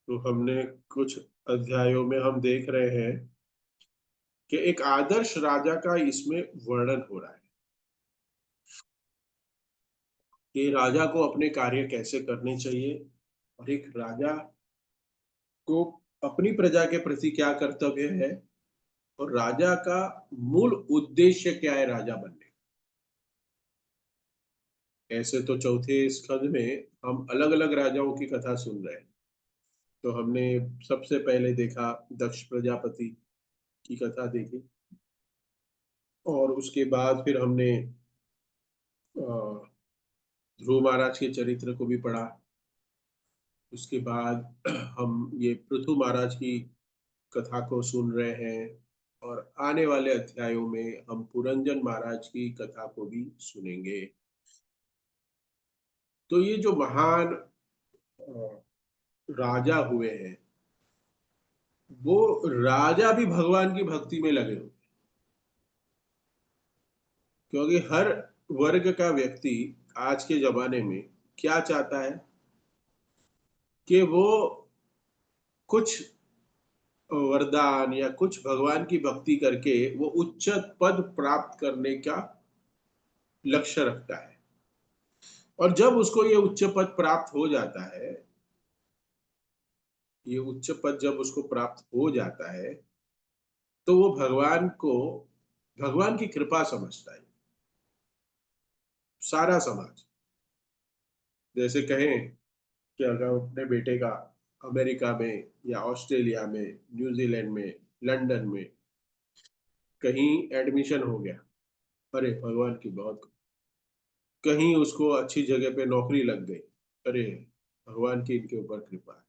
तो हमने कुछ अध्यायों में हम देख रहे हैं कि एक आदर्श राजा का इसमें वर्णन हो रहा है कि राजा को अपने कार्य कैसे करने चाहिए और एक राजा को अपनी प्रजा के प्रति क्या कर्तव्य है और राजा का मूल उद्देश्य क्या है राजा बनने का। ऐसे तो चौथे स्कंद में हम अलग अलग राजाओं की कथा सुन रहे हैं। तो हमने सबसे पहले देखा दक्ष प्रजापति की कथा देखी और उसके बाद फिर हमने ध्रुव महाराज के चरित्र को भी पढ़ा। उसके बाद हम ये पृथु महाराज की कथा को सुन रहे हैं और आने वाले अध्यायों में हम पुरंजन महाराज की कथा को भी सुनेंगे। तो ये जो महान राजा हुए हैं वो राजा भी भगवान की भक्ति में लगे हुए, क्योंकि हर वर्ग का व्यक्ति आज के जमाने में क्या चाहता है कि वो कुछ वरदान या कुछ भगवान की भक्ति करके वो उच्च पद प्राप्त करने का लक्ष्य रखता है। और जब उसको ये उच्च पद प्राप्त हो जाता है, ये उच्च पद जब उसको प्राप्त हो जाता है तो वो भगवान को भगवान की कृपा समझता है। सारा समाज जैसे कहें कि अगर अपने बेटे का अमेरिका में या ऑस्ट्रेलिया में, न्यूजीलैंड में, लंदन में कहीं एडमिशन हो गया, अरे भगवान की बहुत। कहीं उसको अच्छी जगह पे नौकरी लग गई, अरे भगवान की इनके ऊपर कृपा है।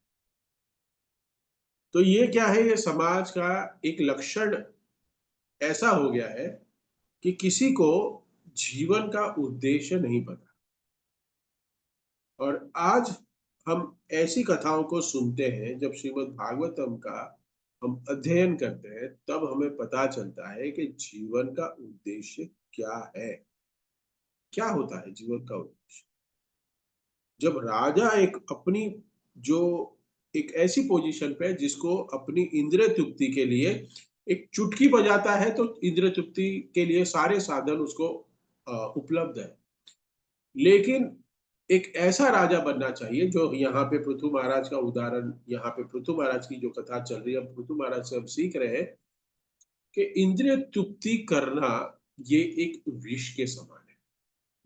तो ये क्या है, ये समाज का एक लक्षण ऐसा हो गया है कि किसी को जीवन का उद्देश्य नहीं पता। और आज हम ऐसी कथाओं को सुनते हैं, जब श्रीमद् भागवतम का हम अध्ययन करते हैं तब हमें पता चलता है कि जीवन का उद्देश्य क्या है। क्या होता है जीवन का उद्देश्य? जब राजा एक अपनी जो एक ऐसी पोजीशन पे है जिसको अपनी इंद्रिय तृप्ति के लिए एक चुटकी बजाता है तो इंद्रिय तृप्ति के लिए सारे साधन उसको उपलब्ध है। लेकिन एक ऐसा राजा बनना चाहिए जो यहाँ पे पृथु महाराज का उदाहरण, यहाँ पे पृथु महाराज की जो कथा चल रही है पृथु महाराज से हम सीख रहे हैं कि इंद्रिय तृप्ति करना ये एक विष के समान है।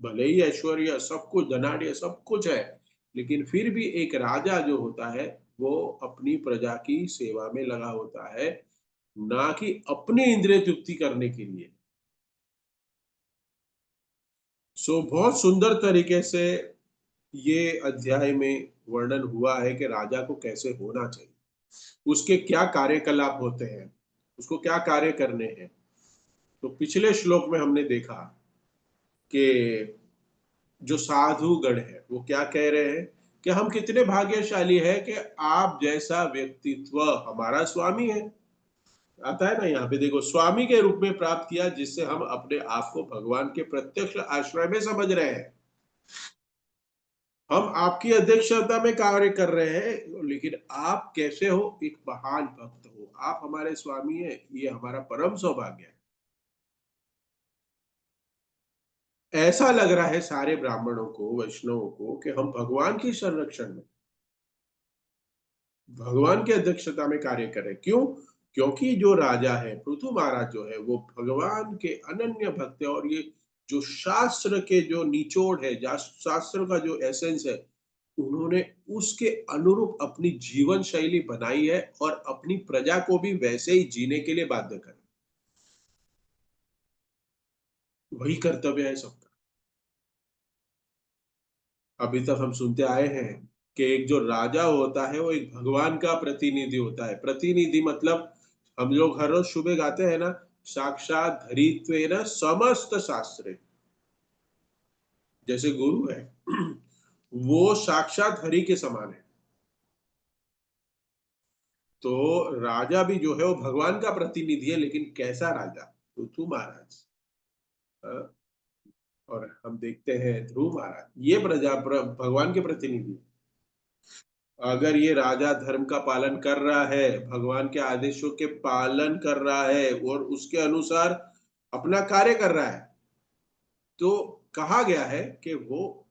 भले ही ऐश्वर्य सब कुछ, धनाढ़ सब कुछ है, लेकिन फिर भी एक राजा जो होता है वो अपनी प्रजा की सेवा में लगा होता है, ना कि अपनी इंद्रिय तृप्ति करने के लिए। सो बहुत सुंदर तरीके से ये अध्याय में वर्णन हुआ है कि राजा को कैसे होना चाहिए, उसके क्या कार्यकलाप होते हैं, उसको क्या कार्य करने हैं। तो पिछले श्लोक में हमने देखा कि जो साधुगण है वो क्या कह रहे हैं कि हम कितने भाग्यशाली है कि आप जैसा व्यक्तित्व हमारा स्वामी है। आता है ना, यहाँ पे देखो, स्वामी के रूप में प्राप्त किया जिससे हम अपने आप को भगवान के प्रत्यक्ष आश्रय में समझ रहे हैं। हम आपकी अध्यक्षता में कार्य कर रहे हैं, लेकिन आप कैसे हो, एक महान भक्त हो, आप हमारे स्वामी हैं, ये हमारा परम सौभाग्य है। ऐसा लग रहा है सारे ब्राह्मणों को, वैष्णवों को कि हम भगवान की संरक्षण में, भगवान की अध्यक्षता में कार्य करें। क्यों? क्योंकि जो राजा है पृथु महाराज जो है वो भगवान के अनन्य भक्त है। और ये जो शास्त्र के जो निचोड़ है, शास्त्र का जो एसेंस है, उन्होंने उसके अनुरूप अपनी जीवन शैली बनाई है और अपनी प्रजा को भी वैसे ही जीने के लिए बाध्य कर। वही कर्तव्य है सबका। अभी तक हम सुनते आए हैं कि एक जो राजा होता है वो एक भगवान का प्रतिनिधि होता है। प्रतिनिधि मतलब हम लोग हर रोज सुबह गाते हैं ना, साक्षात धरित्वेन समस्त शास्त्रे। जैसे गुरु है वो साक्षात हरि के समान है। तो राजा भी जो है वो भगवान का प्रतिनिधि है, लेकिन कैसा राजा? पृथु महाराज। हाँ, और हम देखते हैं ध्रुव महाराज, ये भगवान के प्रतिनिधि। अगर ये राजा धर्म का पालन कर रहा है, भगवान के आदेशों के पालन कर रहा है और उसके अनुसार अपना कार्य कर रहा है, तो कहा गया है कि वो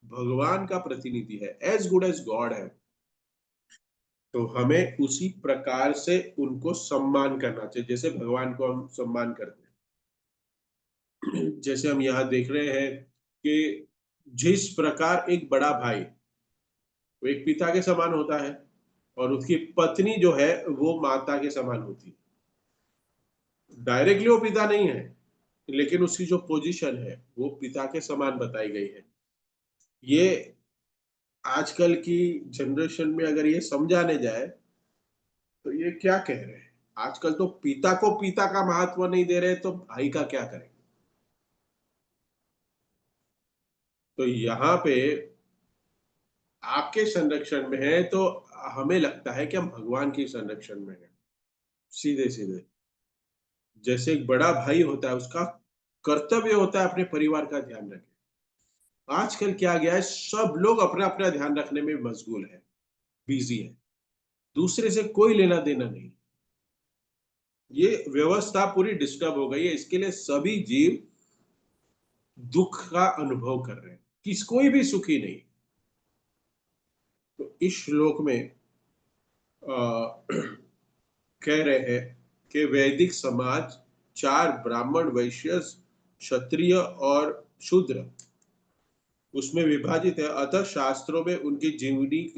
भगवान का प्रतिनिधि है, एज गुड एज गॉड है। तो हमें उसी प्रकार से उनको सम्मान करना चाहिए, जैसे भगवान को हम सम्मान करते हैं। जैसे हम यहाँ देख रहे हैं कि जिस प्रकार एक बड़ा भाई वो एक पिता के समान होता है और उसकी पत्नी जो है वो माता के समान होती है। डायरेक्टली वो पिता नहीं है, लेकिन उसकी जो पोजीशन है वो पिता के समान बताई गई है। ये आजकल की जनरेशन में अगर ये समझाने जाए तो ये क्या कह रहे हैं। आजकल तो पिता को पिता का महत्व नहीं दे रहे, तो भाई का क्या करेंगे। तो यहाँ पे आपके संरक्षण में है तो हमें लगता है कि हम भगवान के संरक्षण में है। सीधे सीधे जैसे एक बड़ा भाई होता है, उसका कर्तव्य होता है अपने परिवार का ध्यान रखे। आजकल क्या गया है, सब लोग अपना अपना ध्यान रखने में मशगूल है, बिजी है, दूसरे से कोई लेना देना नहीं। ये व्यवस्था पूरी डिस्टर्ब हो गई है, इसके लिए सभी जीव दुख का अनुभव कर रहे हैं, किस कोई भी सुखी नहीं। तो इस श्लोक में कह रहे हैं कि वैदिक समाज चार ब्राह्मण, वैश्य, क्षत्रिय और शूद्र उसमें विभाजित है। अतः शास्त्रों में उनकी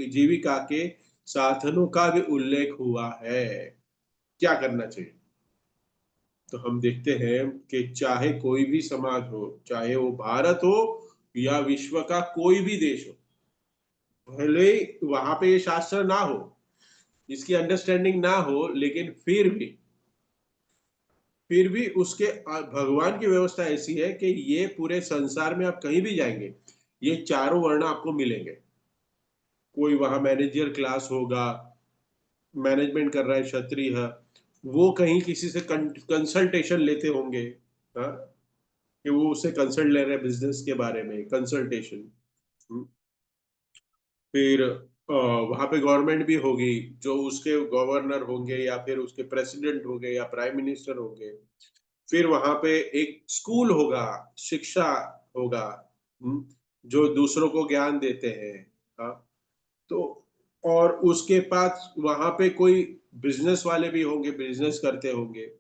जीविका के साधनों का भी उल्लेख हुआ है। क्या करना चाहिए, तो हम देखते हैं कि चाहे कोई भी समाज हो, चाहे वो भारत हो या विश्व का कोई भी देश हो, भले वहां पे ये शास्त्र ना हो, इसकी अंडरस्टैंडिंग ना हो, लेकिन फिर भी उसके भगवान की व्यवस्था ऐसी है कि ये पूरे संसार में आप कहीं भी जाएंगे, ये चारों वर्ण आपको मिलेंगे। कोई वहां मैनेजर क्लास होगा, मैनेजमेंट कर रहा है क्षत्रिय है, वो कहीं किसी से कंसल्टेशन लेते होंगे, हाँ, कि वो उससे कंसल्ट ले रहे हैं बिजनेस के बारे में, कंसल्टेशन। फिर वहां पे गवर्नमेंट भी होगी, जो उसके गवर्नर होंगे या फिर उसके प्रेसिडेंट होंगे या प्राइम मिनिस्टर होंगे। फिर वहां पे एक स्कूल होगा, शिक्षा होगा, हम्म, जो दूसरों को ज्ञान देते हैं, हाँ। तो और उसके पास वहां पे कोई बिजनेस वाले भी होंगे, बिजनेस करते होंगे,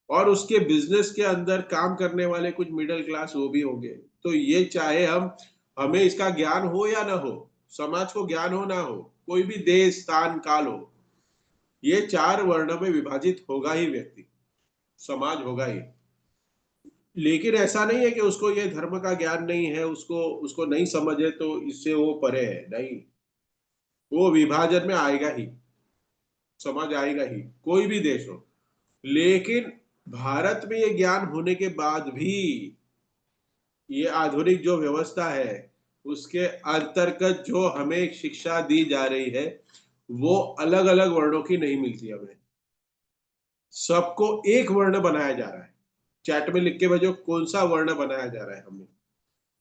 और उसके बिजनेस के अंदर काम करने वाले कुछ मिडिल क्लास वो भी होंगे। तो ये चाहे हमें इसका ज्ञान हो या ना हो, समाज को ज्ञान हो ना हो, कोई भी देश स्थान काल हो, ये चार वर्णों में विभाजित होगा ही व्यक्ति, समाज होगा ही। लेकिन ऐसा नहीं है कि उसको ये धर्म का ज्ञान नहीं है, उसको उसको नहीं समझ है तो इससे वो परे है, नहीं। वो विभाजन में आएगा ही, समाज आएगा ही, कोई भी देश हो। लेकिन भारत में ये ज्ञान होने के बाद भी ये आधुनिक जो व्यवस्था है उसके अंतर्गत जो हमें शिक्षा दी जा रही है, वो अलग अलग वर्णों की नहीं मिलती हमें। सबको एक वर्ण बनाया जा रहा है। चैट में लिख के भेजो कौन सा वर्ण बनाया जा रहा है हमें,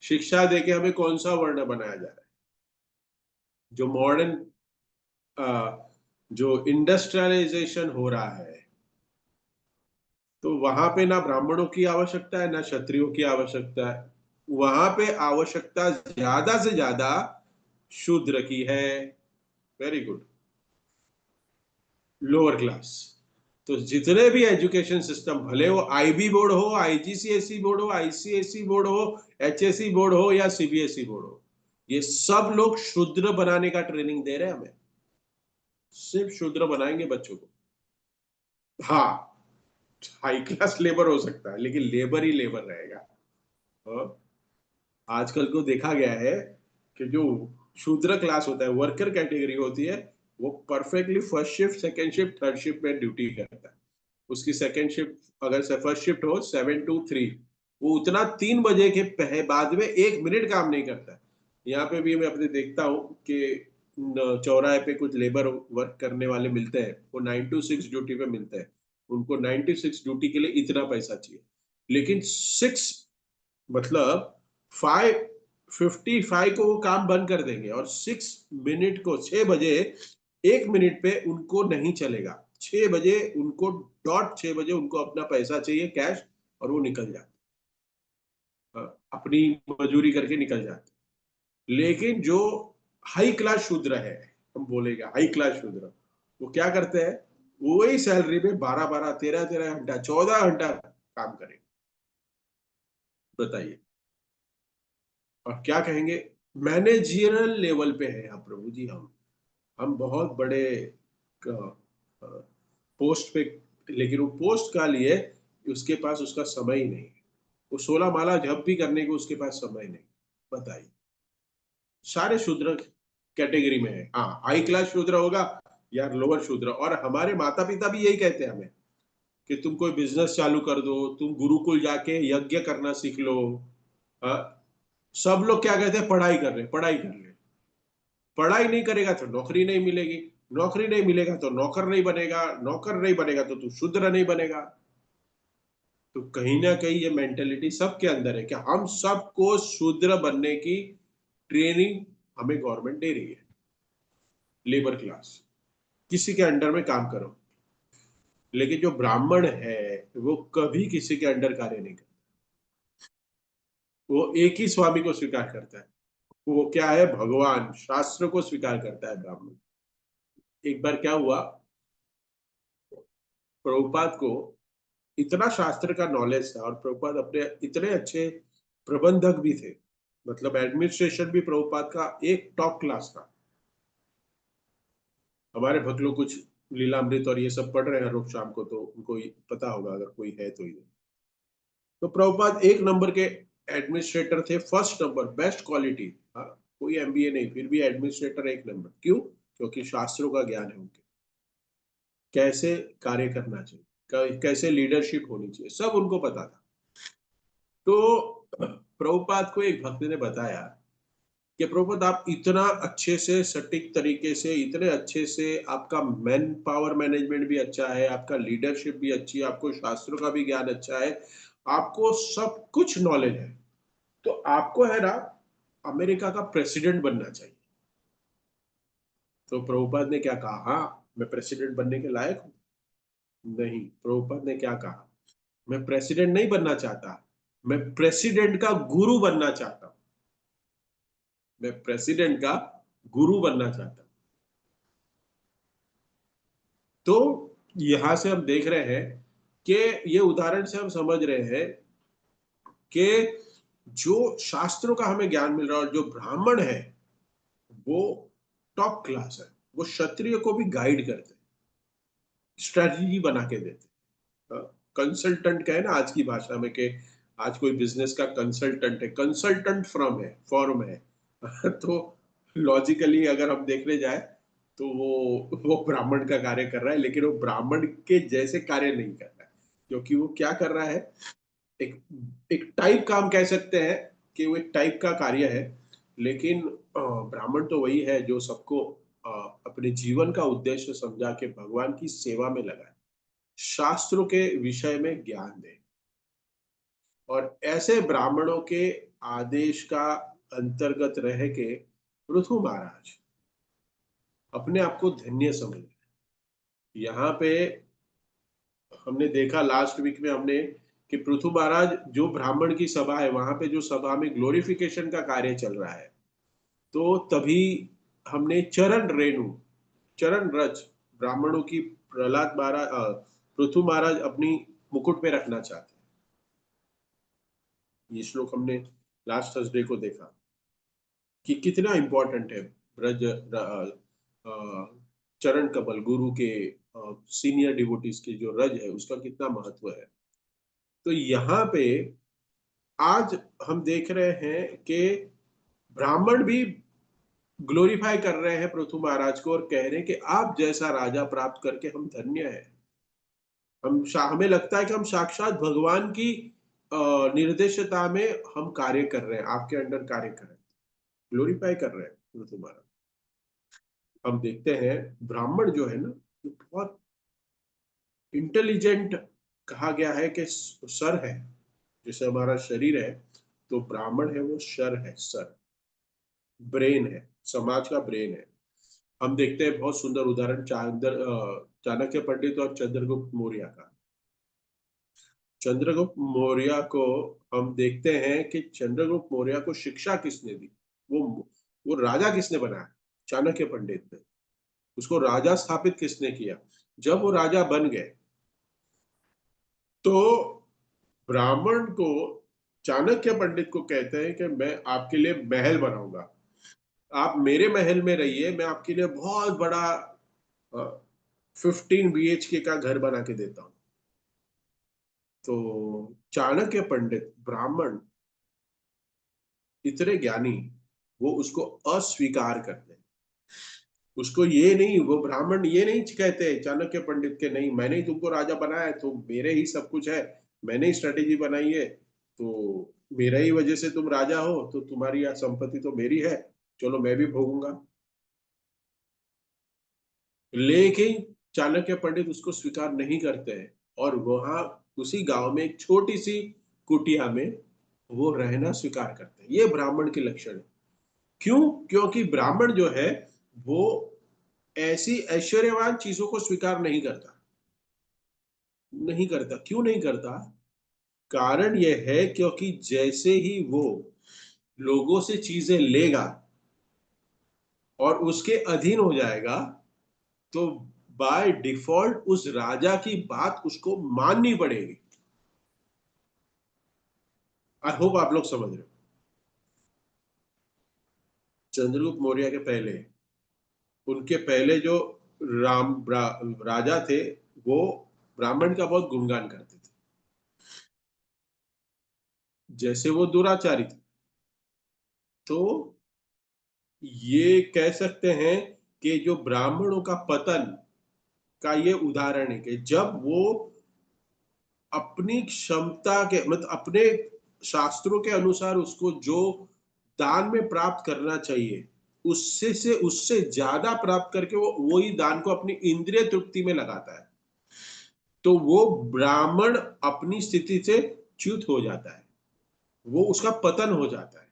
शिक्षा देके हमें कौन सा वर्ण बनाया जा रहा है। जो मॉडर्न जो इंडस्ट्रियलाइजेशन हो रहा है, तो वहां पे ना ब्राह्मणों की आवश्यकता है ना क्षत्रियों की आवश्यकता है। वहां पे आवश्यकता ज्यादा से ज्यादा शूद्र की है। Very good, lower class. तो जितने भी एजुकेशन सिस्टम, भले वो आईबी बोर्ड हो, आईजीसीएसई बोर्ड हो, आईसीएसई बोर्ड हो, एचएसई बोर्ड हो या सीबीएसई बोर्ड हो, ये सब लोग शूद्र बनाने का ट्रेनिंग दे रहे हैं हमें। सिर्फ शूद्र बनाएंगे बच्चों को। हाँ, हाई क्लास लेबर हो सकता है लेकिन लेबर ही लेबर रहेगा। हाँ? आजकल को देखा गया है कि जो शूद्र क्लास होता है, वर्कर कैटेगरी होती है, वो perfectly first shift, second shift, third shift में ड्यूटी करता है। उसकी सेकंड शिफ्ट अगर से फर्स्ट शिफ्ट हो 7 to 3, वो उतना 3 बजे के बाद में 1 मिनट काम नहीं करता। यहाँ पे भी मैं अपने देखता हूँ कि चौराहे पे कुछ लेबर वर्क करने वाले मिलते हैं, वो 9 to 6 ड्यूटी पे मिलते हैं। उनको 9 to 6 ड्यूटी के लिए इतना पैसा चाहिए, लेकिन 6 मतलब 5 55 को वो काम बंद कर देंगे और 6 मिनट को 6 बजे 1 मिनट पे उनको नहीं चलेगा। 6 बजे उनको डॉट 6 बजे उनको अपना पैसा चाहिए कैश और वो निकल जाते। अपनी मजूरी करके निकल जाते। लेकिन जो हाई क्लास शूद्र है, हम बोलेगा हाई क्लास शूद्र, वो क्या करते हैं? वही सैलरी में 12-12, 13-13 घंटा, 14 घंटा काम करेंगे। बताइए। और क्या कहेंगे? मैनेजियरल लेवल पे है हम, प्रभु जी, हम बहुत बड़े पोस्ट पे, लेकिन वो पोस्ट का लिए उसके पास उसका समय ही नहीं है। वो 16 माला जप भी करने को उसके पास समय नहीं। बताइए। सारे शूद्र कैटेगरी में है। हाँ, हाई क्लास शूद्र होगा या लोअर शूद्र। और हमारे माता पिता भी यही कहते हैं हमें कि तुम कोई बिजनेस चालू कर दो, तुम गुरुकुल जाके यज्ञ करना सीख लो। सब लोग क्या कहते हैं? पढ़ाई कर ले, पढ़ाई कर ले। पढ़ाई नहीं करेगा तो नौकरी नहीं मिलेगी, नौकरी नहीं मिलेगा तो नौकर नहीं बनेगा, नौकर नहीं बनेगा तो तू शूद्र नहीं बनेगा। तो कहीं ना कहीं ये मेंटेलिटी सबके अंदर है कि हम सबको शूद्र बनने की ट्रेनिंग हमें गवर्नमेंट दे रही है। लेबर क्लास, किसी के अंडर में काम करो। लेकिन जो ब्राह्मण है वो कभी किसी के अंडर कार्य नहीं करता। वो एक ही स्वामी को स्वीकार करता है। वो क्या है? भगवान, शास्त्र को स्वीकार करता है ब्राह्मण। एक बार क्या हुआ, प्रभुपाद को इतना शास्त्र का नॉलेज था और प्रभुपाद अपने इतने अच्छे प्रबंधक भी थे। मतलब एडमिनिस्ट्रेशन भी प्रभुपाद का एक टॉप क्लास था। हमारे भक्त लोग कुछ लीलामृत और ये सब पढ़ रहे हैं रोज शाम को, तो उनको पता होगा अगर कोई है तो ये। तो प्रभुपाद एक नंबर के एडमिनिस्ट्रेटर थे, फर्स्ट नंबर, बेस्ट क्वालिटी। हाँ, कोई एमबीए नहीं, फिर भी एडमिनिस्ट्रेटर एक नंबर। क्यों? क्योंकि शास्त्रों का ज्ञान है उनके, कैसे कार्य करना चाहिए, कैसे लीडरशिप होनी चाहिए, सब उनको पता था। तो प्रभुपाद को एक भक्त ने बताया कि प्रभुपाद, आप इतना अच्छे से सटीक तरीके से, इतने अच्छे से, आपका मैन पावर मैनेजमेंट भी अच्छा है, आपका लीडरशिप भी अच्छी है, आपको शास्त्रों का भी ज्ञान अच्छा है, आपको सब कुछ नॉलेज है, तो आपको है ना अमेरिका का प्रेसिडेंट बनना चाहिए। तो प्रभुपाद ने क्या कहा? हाँ, मैं प्रेसिडेंट बनने के लायक हूँ? नहीं, प्रभुपाद ने क्या कहा? मैं प्रेसिडेंट नहीं बनना चाहता, मैं प्रेसिडेंट का गुरु बनना चाहता हूं। मैं प्रेसिडेंट का गुरु बनना चाहता हूं। तो यहां से हम देख रहे हैं कि ये उदाहरण से हम समझ रहे हैं कि जो शास्त्रों का हमें ज्ञान मिल रहा है और जो ब्राह्मण है वो टॉप क्लास है। वो क्षत्रिय को भी गाइड करते हैं, स्ट्रेटजी बना के देते हैं। कंसल्टेंट का है ना आज की भाषा में कि आज कोई बिजनेस का कंसल्टेंट है, कंसल्टेंट फॉर्म है। तो लॉजिकली अगर हम देखने जाए तो वो ब्राह्मण का कार्य कर रहा है, लेकिन वो ब्राह्मण के जैसे कार्य नहीं कर रहा है। क्योंकि वो क्या कर रहा है? एक एक टाइप का हम कह सकते हैं कि वो एक टाइप का कार्य है। लेकिन ब्राह्मण तो वही है जो सबको अ, अपने जीवन का उद्देश्य समझा के भगवान की सेवा में लगाए, शास्त्रों के विषय में ज्ञान दे। और ऐसे ब्राह्मणों के आदेश का अंतर्गत रह के पृथु महाराज अपने आप को धन्य समझ। यहाँ पे हमने देखा लास्ट वीक में हमने कि पृथु महाराज, जो ब्राह्मण की सभा है वहां पे, जो सभा में ग्लोरिफिकेशन का कार्य चल रहा है, तो तभी हमने चरण रेणु, चरण रज ब्राह्मणों की प्रहलाद महाराज, पृथु महाराज अपनी मुकुट पे रखना चाहते हैं। ये श्लोक हमने लास्ट थर्सडे को देखा कि कितना इंपॉर्टेंट है ब्रज चरण कमल, गुरु के सीनियर डिवोटीज के जो रज है उसका कितना महत्व है। तो यहाँ पे आज हम देख रहे हैं कि ब्राह्मण भी ग्लोरीफाई कर रहे हैं पृथु महाराज को और कह रहे हैं कि आप जैसा राजा प्राप्त करके हम धन्य हैं। हमें लगता है कि हम साक्षात भगवान की निर्देशता में हम कार्य कर रहे हैं, आपके अंडर कार्य कर रहे हैं, ग्लोरीफाई कर रहे हैं पृथु महाराज। हम देखते हैं ब्राह्मण जो है ना, ये बहुत इंटेलिजेंट कहा गया है कि सर है, जैसे हमारा शरीर है तो ब्राह्मण है वो सर है, सर। ब्रेन है, समाज का ब्रेन है। हम देखते हैं बहुत सुंदर उदाहरण चाणक्य पंडित और चंद्रगुप्त मौर्य का। चंद्रगुप्त मौर्य को हम देखते हैं कि चंद्रगुप्त मौर्य को शिक्षा किसने दी? वो वो राजा किसने बनाया? चाणक्य पंडित ने। उसको राजा स्थापित किसने किया? जब वो राजा बन गए तो ब्राह्मण को, चाणक्य पंडित को कहते हैं कि मैं आपके लिए महल बनाऊंगा, आप मेरे महल में रहिए, मैं आपके लिए बहुत बड़ा 15 BHK का घर बना के देता हूँ। तो चाणक्य पंडित ब्राह्मण इतने ज्ञानी, वो उसको अस्वीकार करते हैं। उसको ये नहीं, वो ब्राह्मण ये नहीं कहते चाणक्य पंडित के, नहीं मैंने ही तुमको राजा बनाया है, तो मेरे ही सब कुछ है, मैंने ही स्ट्रेटेजी बनाई है, तो मेरा ही वजह से तुम राजा हो, तो तुम्हारी संपत्ति तो मेरी है, चलो मैं भी भोगूंगा। लेकिन चाणक्य पंडित उसको स्वीकार नहीं करते हैं, और वहां उसी गांव में एक छोटी सी कुटिया में वो रहना स्वीकार करते हैं। ये ब्राह्मण के लक्षण है। क्यों? क्योंकि ब्राह्मण जो है वो ऐसी ऐश्वर्यवान चीजों को स्वीकार नहीं करता। नहीं करता। क्यों नहीं करता? कारण यह है क्योंकि जैसे ही वो लोगों से चीजें लेगा और उसके अधीन हो जाएगा, तो बाय डिफॉल्ट उस राजा की बात उसको माननी पड़ेगी। आई होप आप लोग समझ रहे हो। चंद्रगुप्त मौर्य के पहले, उनके पहले जो राजा थे, वो ब्राह्मण का बहुत गुणगान करते थे। जैसे वो दुराचारी थे, तो ये कह सकते हैं कि जो ब्राह्मणों का पतन का ये उदाहरण है कि जब वो अपनी क्षमता के, मतलब अपने शास्त्रों के अनुसार उसको जो दान में प्राप्त करना चाहिए, उससे ज्यादा प्राप्त करके वो वही दान को अपनी इंद्रिय तृप्ति में लगाता है, तो वो ब्राह्मण अपनी स्थिति से च्युत हो जाता है, वो उसका पतन हो जाता है।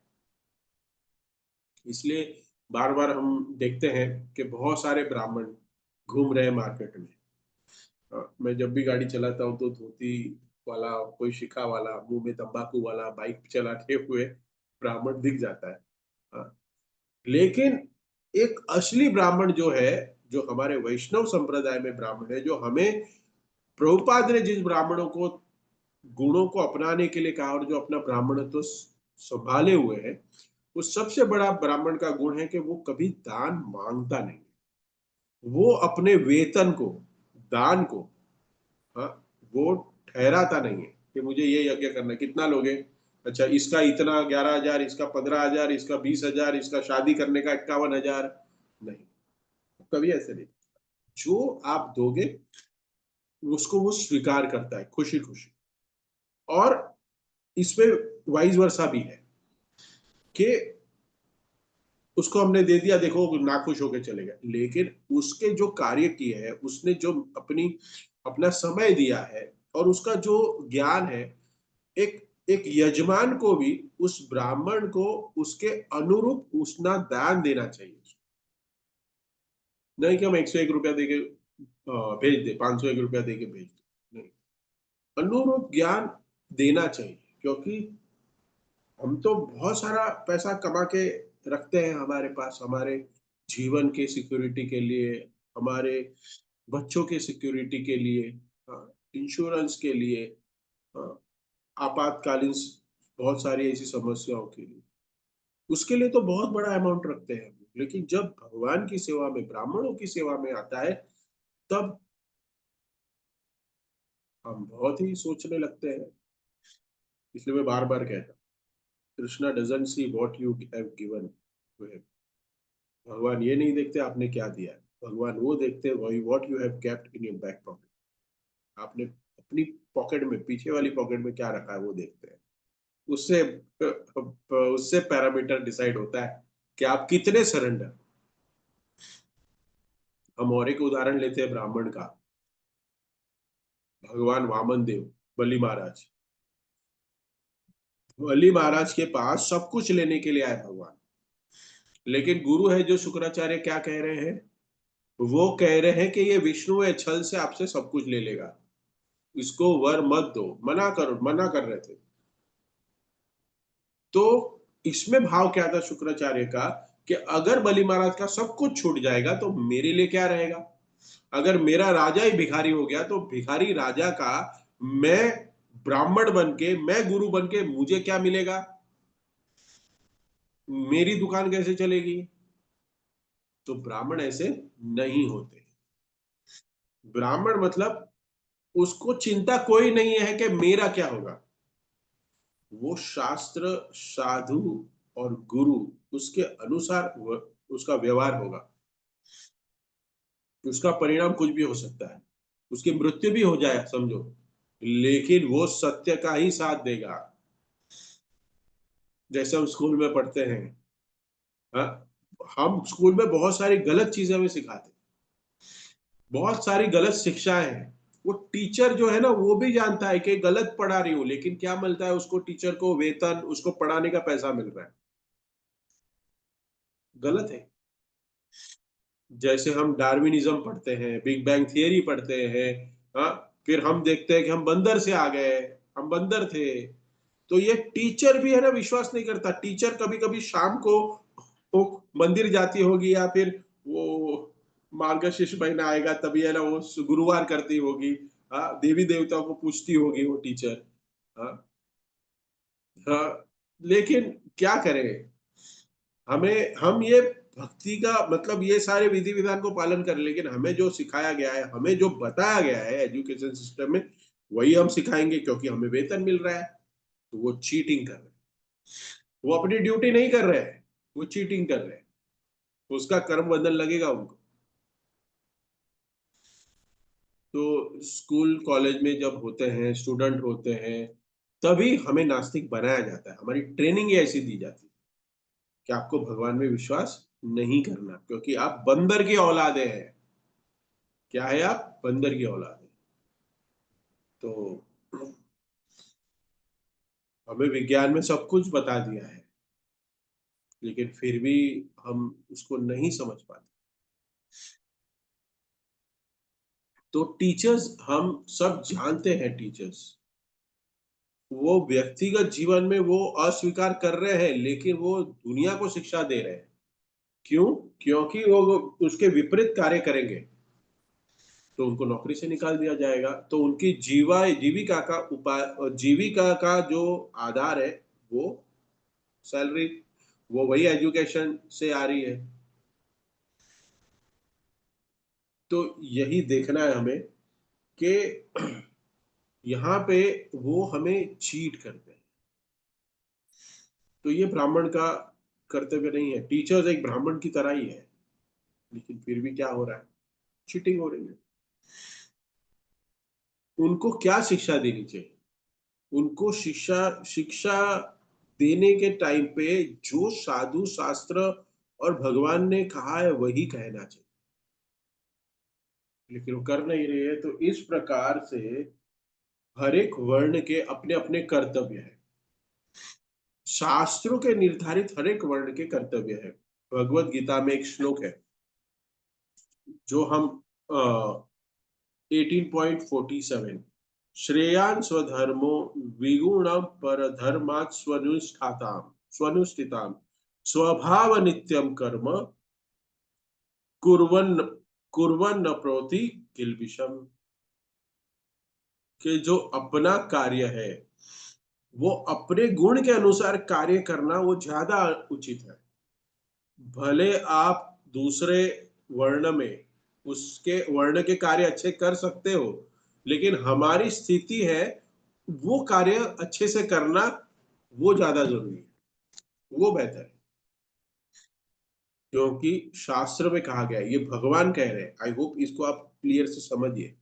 इसलिए बार बार हम देखते हैं कि बहुत सारे ब्राह्मण घूम रहे हैं मार्केट में। मैं जब भी गाड़ी चलाता हूँ तो धोती वाला, कोई शिखा वाला, मुंह में तंबाकू वाला बाइक चलाते हुए ब्राह्मण दिख जाता है। हाँ। लेकिन एक असली ब्राह्मण जो है, जो हमारे वैष्णव संप्रदाय में ब्राह्मण है, जो हमें प्रभुपाद ने जिस ब्राह्मणों को गुणों को अपनाने के लिए कहा और जो अपना ब्राह्मणत्व तो संभाले हुए हैं, वो सबसे बड़ा ब्राह्मण का गुण है कि वो कभी दान मांगता नहीं। वो अपने वेतन को, दान को, हाँ, वो ठहराता नहीं है कि मुझे ये यज्ञ करना है, कितना लोगे, अच्छा इसका इतना 11,000, इसका 15,000, इसका 20,000, इसका शादी करने का 51,000, नहीं, कभी ऐसे नहीं। जो आप दोगे उसको वो स्वीकार करता है खुशी खुशी। और इसमें वाइस वर्सा भी है कि उसको हमने दे दिया, देखो नाखुश होकर चलेगा, लेकिन उसके जो कार्य किए हैं, उसने जो अपनी अपना समय दिया है और उसका जो ज्ञान है, एक एक यजमान को भी उस ब्राह्मण को उसके अनुरूप उसना दान देना चाहिए। नहीं कि हम 101 रुपया देके भेज दे, 501 रुपया देके भेज दे, नहीं, अनुरूप ज्ञान देना चाहिए। क्योंकि हम तो बहुत सारा पैसा कमा के रखते हैं हमारे पास, हमारे जीवन के सिक्योरिटी के लिए, हमारे बच्चों के सिक्योरिटी के लिए, इंश्योरेंस के लिए, हाँ, आपातकालीन बहुत सारी ऐसी समस्याओं के लिए, उसके लिए तो बहुत बड़ा अमाउंट रखते हैं। लेकिन जब भगवान की सेवा में, ब्राह्मणों की सेवा में आता है, तब हम बहुत ही सोचने लगते हैं। इसलिए मैं बार बार कहता हूँ, Krishna doesn't see what you have given to him. भगवान ये नहीं देखते आपने क्या दिया है, भगवान वो देखते हैं वही what you have kept in your back pocket. आपने अपनी पॉकेट में, पीछे वाली पॉकेट में क्या रखा है वो देखते हैं। उससे उससे पैरामीटर डिसाइड होता है कि आप कितने सरेंडर। हम और एक उदाहरण लेते हैं ब्राह्मण का, भगवान वामन देव, बलि महाराज। बलि महाराज के पास सब कुछ लेने के लिए आए भगवान, लेकिन गुरु है जो शुक्राचार्य क्या कह रहे हैं? वो कह रहे हैं कि ये विष्णु है, छल से आपसे सब कुछ ले लेगा। इसको वर मत दो, मना कर रहे थे। तो इसमें भाव क्या था शुक्राचार्य का कि अगर बलि महाराज का सब कुछ छूट जाएगा तो मेरे लिए क्या रहेगा? अगर मेरा राजा ही भिखारी हो गया तो भिखारी राजा का मैं ब्राह्मण बन के, मैं गुरु बन के मुझे क्या मिलेगा? मेरी दुकान कैसे चलेगी? तो ब्राह्मण ऐसे नहीं होते। ब्राह्मण मतलब उसको चिंता कोई नहीं है कि मेरा क्या होगा। वो शास्त्र, साधु और गुरु उसके अनुसार उसका व्यवहार होगा। उसका परिणाम कुछ भी हो सकता है। उसकी मृत्यु भी हो जाए समझो, लेकिन वो सत्य का ही साथ देगा। जैसे हम स्कूल में पढ़ते हैं, हाँ, हम स्कूल में बहुत सारी गलत चीजें हमें सिखाते हैं, बहुत सारी गलत शिक्षाएं हैं। वो टीचर जो है ना, वो भी जानता है कि गलत पढ़ा रही हूँ, लेकिन क्या मिलता है उसको? टीचर को वेतन, उसको पढ़ाने का पैसा मिल रहा है। गलत है। जैसे हम डार्विनिज्म पढ़ते हैं, बिग बैंग थियरी पढ़ते हैं, हाँ, फिर हम देखते हैं कि हम बंदर से आ गए, हम बंदर थे। तो ये टीचर भी है ना, विश्वास नहीं करता। टीचर कभी कभी शाम को वो मंदिर जाती होगी, या फिर वो मार्गशीर्ष महीना आएगा तभी है ना, वो गुरुवार करती होगी। हाँ, देवी देवताओं को पूछती होगी वो टीचर। हाँ। हाँ। लेकिन क्या करें? हम ये भक्ति का मतलब ये सारे विधि विधान को पालन कर, लेकिन हमें जो सिखाया गया है, हमें जो बताया गया है एजुकेशन सिस्टम में, वही हम सिखाएंगे क्योंकि हमें वेतन मिल रहा है। तो वो चीटिंग कर रहे हैं। वो अपनी ड्यूटी नहीं कर रहे हैं, वो चीटिंग कर रहे हैं। उसका कर्म बंधन लगेगा उनको। तो स्कूल कॉलेज में जब होते हैं, स्टूडेंट होते हैं, तभी हमें नास्तिक बनाया जाता है। हमारी ट्रेनिंग ही ऐसी दी जाती है कि आपको भगवान में विश्वास नहीं करना, क्योंकि आप बंदर की औलादे हैं। क्या है? आप बंदर की औलाद है। तो हमें विज्ञान में सब कुछ बता दिया है, लेकिन फिर भी हम उसको नहीं समझ पाते। तो टीचर्स, हम सब जानते हैं टीचर्स, वो व्यक्तिगत जीवन में वो अस्वीकार कर रहे हैं, लेकिन वो दुनिया को शिक्षा दे रहे हैं। क्यों? क्योंकि वो उसके विपरीत कार्य करेंगे तो उनको नौकरी से निकाल दिया जाएगा। तो उनकी जीविका का जो आधार है, वो सैलरी, वो वही एजुकेशन से आ रही है। तो यही देखना है हमें कि यहाँ पे वो हमें चीट करते हैं। तो ये ब्राह्मण का कर्तव्य नहीं है। टीचर्स एक ब्राह्मण की तरह ही है, लेकिन फिर भी क्या हो रहा है? चीटिंग हो रही है। उनको क्या शिक्षा देनी चाहिए? उनको शिक्षा शिक्षा देने के टाइम पे जो साधु शास्त्र और भगवान ने कहा है वही कहना चाहिए, लेकिन वो कर नहीं रही है। तो इस प्रकार से हर एक वर्ण के अपने अपने कर्तव्य है। शास्त्रों के निर्धारित हर एक वर्ण के कर्तव्य है। भगवत गीता में एक श्लोक है जो हम 18.47, श्रेयान् स्वधर्मो विगुणं परधर्मात् स्वनुष्ठिताम् स्वभाव नित्यम कर्म कुर्वन् कुर्वन् प्रोति किल्बिषम्। कि जो अपना कार्य है, वो अपने गुण के अनुसार कार्य करना वो ज्यादा उचित है। भले आप दूसरे वर्ण में उसके वर्ण के कार्य अच्छे कर सकते हो, लेकिन हमारी स्थिति है वो कार्य अच्छे से करना, वो ज्यादा जरूरी है, वो बेहतर है। क्योंकि शास्त्र में कहा गया है, ये भगवान कह रहे हैं। आई होप इसको आप क्लियर से समझिए।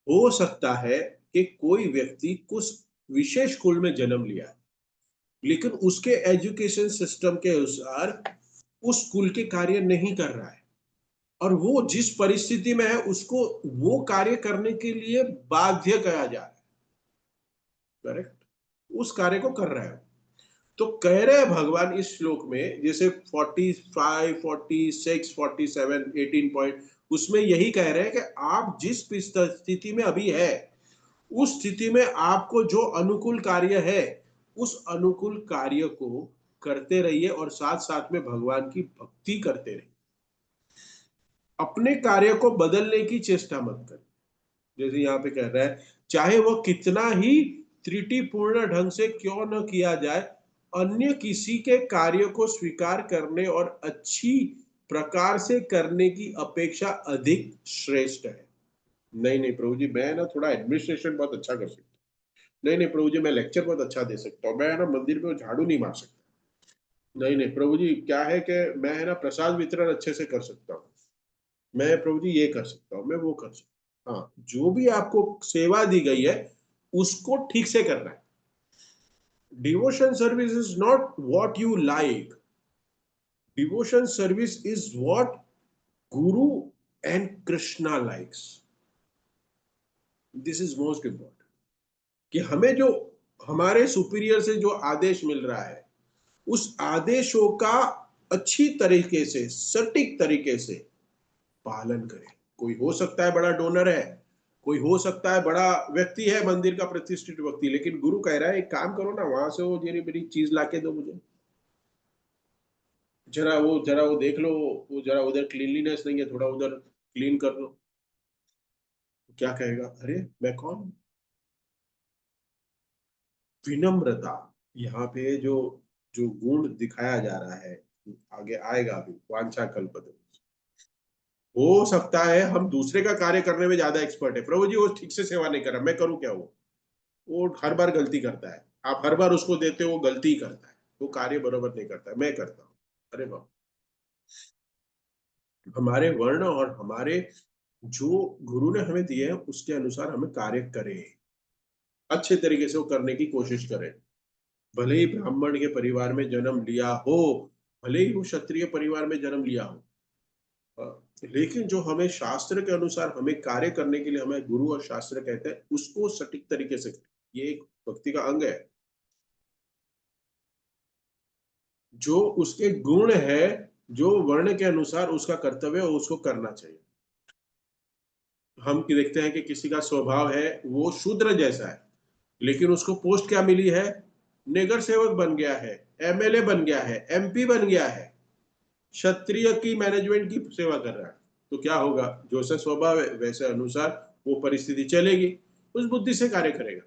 हो सकता है कि कोई व्यक्ति कुछ विशेष कुल में जन्म लिया है, लेकिन उसके एजुकेशन सिस्टम के अनुसार उस कुल के कार्य नहीं कर रहा है, और वो जिस परिस्थिति में है उसको वो कार्य करने के लिए बाध्य करा जा रहा है। करेक्ट? उस कार्य को कर रहा है। तो कह रहे हैं भगवान इस श्लोक में, जैसे 45, 46, 47, 18 पॉइंट, उसमें यही कह रहे हैं कि आप जिस स्थिति में अभी है, उस स्थिति में आपको जो अनुकूल कार्य है, उस अनुकूल कार्य को करते रहिए और साथ साथ में भगवान की भक्ति करते रहिए। अपने कार्य को बदलने की चेष्टा मत करें। जैसे यहाँ पे कह रहा है, चाहे वो कितना ही त्रुटिपूर्ण ढंग से क्यों न किया जाए, अन्य किसी के कार्य को स्वीकार करने और अच्छी प्रकार से करने की अपेक्षा अधिक श्रेष्ठ है। नहीं नहीं प्रभु जी, मैं ना थोड़ा एडमिनिस्ट्रेशन बहुत अच्छा कर सकता हूँ। नहीं नहीं प्रभु जी, मैं लेक्चर बहुत अच्छा दे सकता हूँ। मैं ना मंदिर में झाड़ू नहीं मार सकता। नहीं नहीं प्रभु जी, क्या है कि मैं है ना प्रसाद वितरण अच्छे से कर सकता हूँ। मैं प्रभु जी ये कर सकता हूँ, मैं वो कर सकता हूँ। हाँ, जो भी आपको सेवा दी गई है उसको ठीक से करना है। Devotion service is not what you like, devotion service is what guru and Krishna likes. This is most important, कि हमें जो हमारे सुपीरियर से जो आदेश मिल रहा है, उस आदेशों का अच्छी तरीके से, सटीक तरीके से पालन करें। कोई हो सकता है बड़ा डोनर है, कोई हो सकता है बड़ा व्यक्ति है, मंदिर का प्रतिष्ठित व्यक्ति, लेकिन गुरु कह रहा है एक काम करो ना, वहां से वो मेरी मेरी चीज लाके दो मुझे। जरा वो देख लो, वो जरा उधर क्लीनलीनेस नहीं है, थोड़ा उधर क्लीन कर लो। क्या कहेगा, अरे मैं कौन हूं? विनम्रता, यहाँ पे जो जो गुण दिखाया जा रहा है, आगे आएगा अभी, वांछा कल्पतरु। हो सकता है हम दूसरे का कार्य करने में ज्यादा एक्सपर्ट है, प्रभु जी वो ठीक से सेवा नहीं कर रहा, मैं करूं क्या? वो हर बार गलती करता है, आप हर बार उसको देते हो, वो गलती ही करता है, वो कार्य बरोबर नहीं करता है, मैं करता हूँ। अरे बाप, हमारे वर्ण और हमारे जो गुरु ने हमें दिए हैं उसके अनुसार हमें कार्य करें, अच्छे तरीके से वो करने की कोशिश करें। भले ही ब्राह्मण के परिवार में जन्म लिया हो, भले ही वो क्षत्रिय परिवार में जन्म लिया हो, लेकिन जो हमें शास्त्र के अनुसार हमें कार्य करने के लिए हमें गुरु और शास्त्र कहते हैं, उसको सटीक तरीके से करें। ये एक भक्ति का अंग है। जो उसके गुण है, जो वर्ण के अनुसार उसका कर्तव्य है, उसको करना चाहिए। हम देखते हैं कि किसी का स्वभाव है वो शूद्र जैसा है, लेकिन उसको पोस्ट क्या मिली है? नगर सेवक बन गया है, एमएलए बन गया है, एमपी बन गया है, क्षत्रिय की मैनेजमेंट की सेवा कर रहा है। तो क्या होगा? जो सा स्वभाव है वैसे अनुसार वो परिस्थिति चलेगी, उस बुद्धि से कार्य करेगा।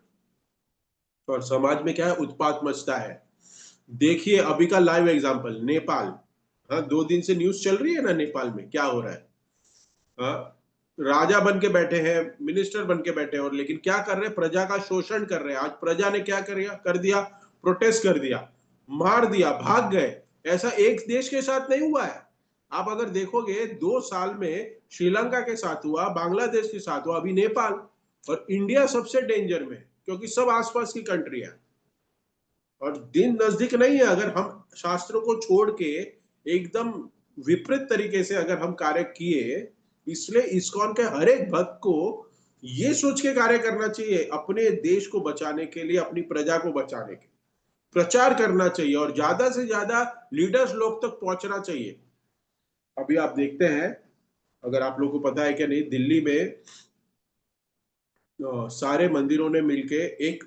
और समाज में क्या है, उत्पात मचता है। देखिए अभी का लाइव एग्जांपल, नेपाल। हाँ, 2 दिन से न्यूज चल रही है ना, नेपाल में क्या हो रहा है। हाँ, राजा बन के बैठे हैं, मिनिस्टर बन के बैठे हैं, और लेकिन क्या कर रहे हैं? प्रजा का शोषण कर रहे हैं। आज प्रजा ने क्या कर दिया? प्रोटेस्ट कर दिया, मार दिया, भाग गए। ऐसा एक देश के साथ नहीं हुआ है। आप अगर देखोगे 2 साल में श्रीलंका के साथ हुआ, बांग्लादेश के साथ हुआ, अभी नेपाल। और इंडिया सबसे डेंजर में है, क्योंकि सब आसपास की कंट्री है और दिन नजदीक नहीं है। अगर हम शास्त्रों को छोड़ के एकदम विपरीत तरीके से अगर हम कार्य किए, इसलिए इस्कॉन के हर एक भक्त को ये सोच के कार्य करना चाहिए, अपने देश को बचाने के लिए, अपनी प्रजा को बचाने के लिए प्रचार करना चाहिए और ज्यादा से ज्यादा लीडर्स लोग तक पहुंचना चाहिए। अभी आप देखते हैं, अगर आप लोगों को पता है कि नहीं, दिल्ली में सारे मंदिरों ने मिलके एक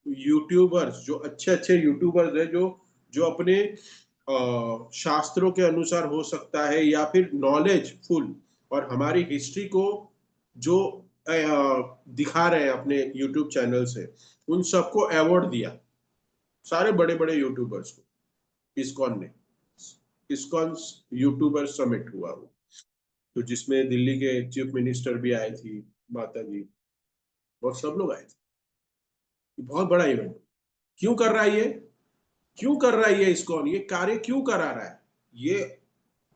यूट्यूबर्स, जो अच्छे अच्छे यूट्यूबर्स हैं, जो जो अपने शास्त्रों के अनुसार हो सकता है या फिर नॉलेज फुल और हमारी हिस्ट्री को जो दिखा रहे हैं अपने यूट्यूब चैनल से, उन सबको अवार्ड दिया, सारे बड़े बड़े यूट्यूबर्स को। इस्कॉन ने, इस्कॉन यूट्यूबर समिट हुआ वो, तो जिसमें दिल्ली के चीफ मिनिस्टर भी आए थी, माता जी, और सब लोग आए थे। बहुत बड़ा इवेंट। क्यों कर रहा है ये? क्यों कर रहा है ये इस्कॉन? ये कार्य क्यों करा रहा है? ये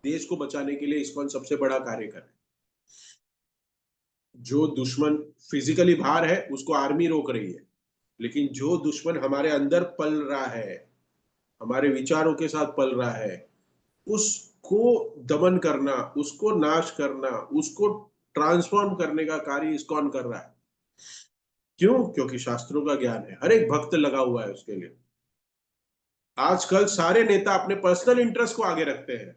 देश को बचाने के लिए इस्कॉन सबसे बड़ा कार्य कर रहा है। जो दुश्मन फिजिकली बाहर है उसको आर्मी रोक रही है, लेकिन जो दुश्मन हमारे अंदर पल रहा है, हमारे विचारों के साथ पल रहा है, उसको दमन करना, उसको नाश करना, उसको ट्रांसफॉर्म करने का कार्य इस्कॉन कर रहा है। क्यों? क्योंकि शास्त्रों का ज्ञान है, हर एक भक्त लगा हुआ है उसके लिए। आजकल सारे नेता अपने पर्सनल इंटरेस्ट को आगे रखते हैं।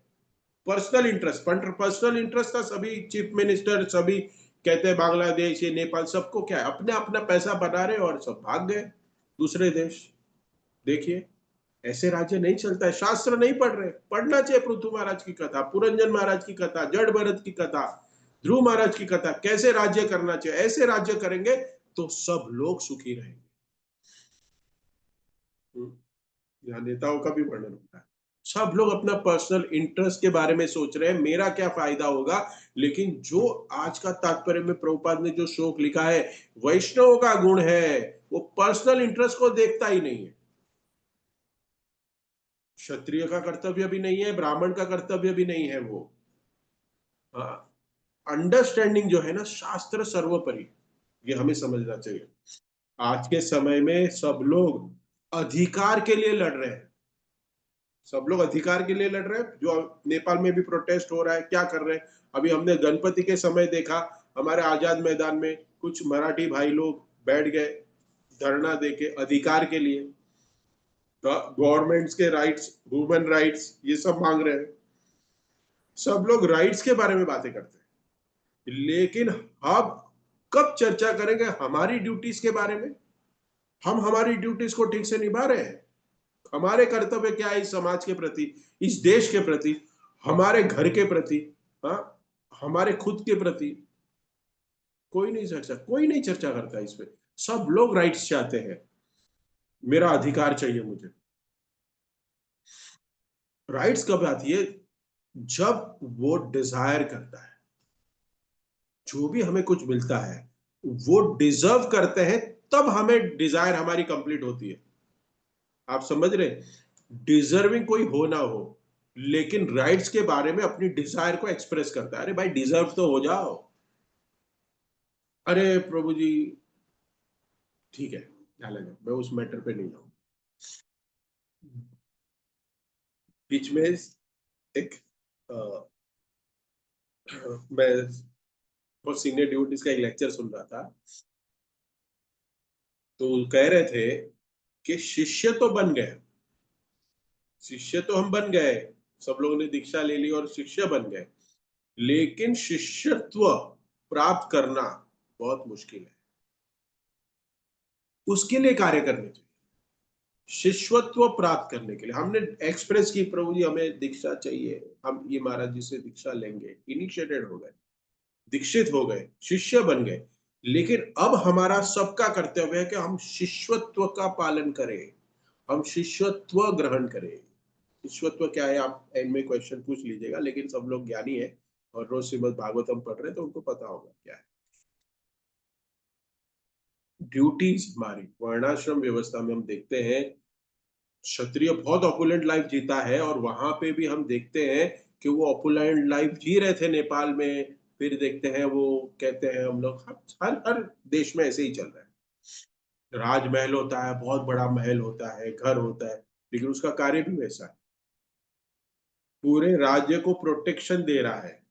पर्सनल इंटरेस्ट, पर्सनल इंटरेस्ट था सभी चीफ मिनिस्टर, सभी कहते हैं बांग्लादेश, ये नेपाल, सबको क्या है, अपने अपना पैसा बना रहे और सब भाग गए दूसरे देश। देखिए, ऐसे राज्य नहीं चलता है। शास्त्र नहीं पढ़ रहे, पढ़ना चाहिए पृथु महाराज की कथा, पुरंजन महाराज की कथा, जड़ भरत की कथा, ध्रुव महाराज की कथा, कैसे राज्य करना चाहिए। ऐसे राज्य करेंगे तो सब लोग सुखी रहेंगे। यहाँ नेताओं का भी वर्णन होता है। सब लोग अपना पर्सनल इंटरेस्ट के बारे में सोच रहे हैं, मेरा क्या फायदा होगा। लेकिन जो आज का तात्पर्य में प्रभुपाद ने जो श्लोक लिखा है, वैष्णव का गुण है, वो पर्सनल इंटरेस्ट को देखता ही नहीं है। क्षत्रिय का कर्तव्य भी नहीं है, ब्राह्मण का कर्तव्य भी नहीं है वो। हाँ, अंडरस्टैंडिंग जो है ना, शास्त्र सर्वोपरि, ये हमें समझना चाहिए। आज के समय में सब लोग अधिकार के लिए लड़ रहे हैं। सब लोग अधिकार के लिए लड़ रहे हैं। जो नेपाल में भी प्रोटेस्ट हो रहा है, क्या कर रहे हैं। अभी हमने गणपति के समय देखा, हमारे आजाद मैदान में कुछ मराठी भाई लोग बैठ गए धरना देके अधिकार के लिए, गवर्नमेंट्स के राइट्स, ह्यूमन राइट्स, ये सब मांग रहे हैं। सब लोग राइट्स के बारे में बातें करते हैं, लेकिन अब कब चर्चा करेंगे हमारी ड्यूटीज के बारे में। हम हमारी ड्यूटीज को ठीक से निभा रहे हैं। हमारे कर्तव्य क्या है इस समाज के प्रति, इस देश के प्रति, हमारे घर के प्रति, हाँ, हमारे खुद के प्रति। कोई नहीं चर्चा करता इस पे। सब लोग राइट्स चाहते हैं, मेरा अधिकार चाहिए मुझे। राइट्स कब आती है, जब वो डिजायर करता है। जो भी हमें कुछ मिलता है वो डिजर्व करते हैं, तब हमें डिजायर हमारी कंप्लीट होती है। आप समझ रहे, डिजर्विंग कोई हो ना हो, लेकिन राइट्स के बारे में अपनी डिजायर को एक्सप्रेस करता है। अरे भाई, डिजर्व तो हो जाओ। अरे प्रभु जी, ठीक है, अलग है, मैं उस मैटर पे नहीं जाऊँ। बीच में एक अ, मैं बहुत सीनियर ड्यूटीज का एक लेक्चर सुन रहा था। तो कह रहे थे कि शिष्य तो बन गए, शिष्य तो हम बन गए, सब लोगों ने दीक्षा ले ली और शिष्य बन गए, लेकिन शिष्यत्व प्राप्त करना बहुत मुश्किल है। उसके लिए कार्य करने चाहिए। शिष्यत्व प्राप्त करने के लिए हमने एक्सप्रेस की, प्रभु जी हमें दीक्षा चाहिए, हम ये महाराज जी से दीक्षा लेंगे, इनिशिएटेड हो गए, दीक्षित हो गए, शिष्य बन गए। लेकिन अब हमारा सबका कर्तव्य है कि हम शिष्यत्व का पालन करें, हम शिष्यत्व ग्रहण करें। शिष्यत्व क्या है, आप एंड में क्वेश्चन पूछ लीजिएगा, लेकिन सब लोग ज्ञानी है और रोज श्रीमद् भागवतम पढ़ रहे हैं तो उनको पता होगा क्या है। ड्यूटीज हमारी वर्णाश्रम व्यवस्था में हम देखते हैं, क्षत्रिय बहुत ऑपुलेंट लाइफ जीता है, और वहां पे भी हम देखते हैं कि वो ऑपुलेंट लाइफ जी रहे थे नेपाल में। फिर देखते हैं वो कहते हैं, हम लोग हर हर देश में ऐसे ही चल रहा है। राजमहल होता है, बहुत बड़ा महल होता है, घर होता है, लेकिन उसका कार्य भी वैसा है, पूरे राज्य को प्रोटेक्शन दे रहा है।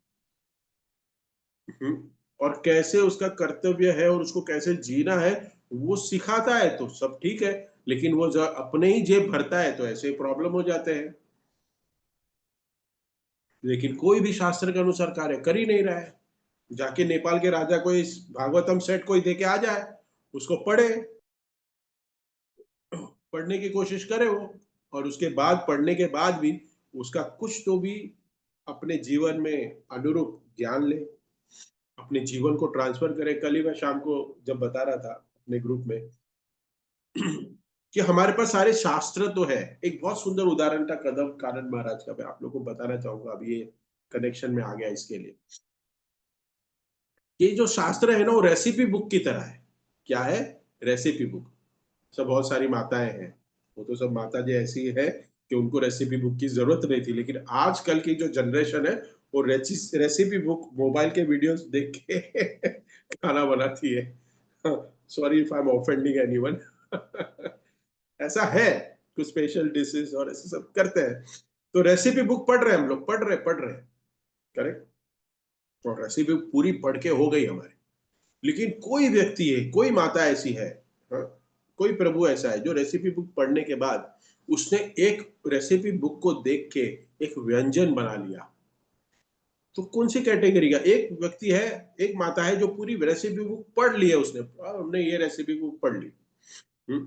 हम्म, और कैसे उसका कर्तव्य है और उसको कैसे जीना है वो सिखाता है, तो सब ठीक है। लेकिन वो जब अपने ही जेब भरता है तो ऐसे प्रॉब्लम हो जाते हैं। लेकिन कोई भी शास्त्र के अनुसार कार्य कर ही नहीं रहा है। जाके नेपाल के राजा को इस भागवतम सेट कोई दे के आ जाए, उसको पढ़े, पढ़ने की कोशिश करे वो, और उसके बाद पढ़ने के बाद भी उसका कुछ तो भी अपने जीवन में अनुरूप ज्ञान ले, अपने जीवन को ट्रांसफर करे। कल ही मैं शाम को जब बता रहा था अपने ग्रुप में कि हमारे पास सारे शास्त्र तो है। एक बहुत सुंदर उदाहरण था कदम कानन महाराज का, मैं आप लोगों को बताना चाहूंगा, अब ये कनेक्शन में आ गया इसके लिए। ये जो शास्त्र है ना, वो रेसिपी बुक की तरह है। क्या है, रेसिपी बुक। सब बहुत सारी माताएं हैं, वो तो सब माता जी ऐसी है कि उनको रेसिपी बुक की जरूरत नहीं थी, लेकिन आजकल की जो जनरेशन है वो रेसिपी बुक मोबाइल के वीडियोस देख के खाना बनाती है। Sorry if I am offending anyone. ऐसा है, कुछ स्पेशल डिशेस और ऐसे सब करते हैं। तो रेसिपी बुक पढ़ रहे हैं हम लोग, पढ़ रहे हैं, करेक्ट। और रेसिपी पूरी पढ़ के हो गई हमारी। लेकिन कोई व्यक्ति है, कोई माता ऐसी है, हाँ, कोई प्रभु ऐसा है जो रेसिपी बुक पढ़ने के बाद उसने एक रेसिपी बुक को देख के एक व्यंजन बना लिया, तो कौन सी कैटेगरी का एक व्यक्ति है, एक माता है जो पूरी रेसिपी बुक पढ़ ली है उसने, हमने ये रेसिपी बुक पढ़ ली।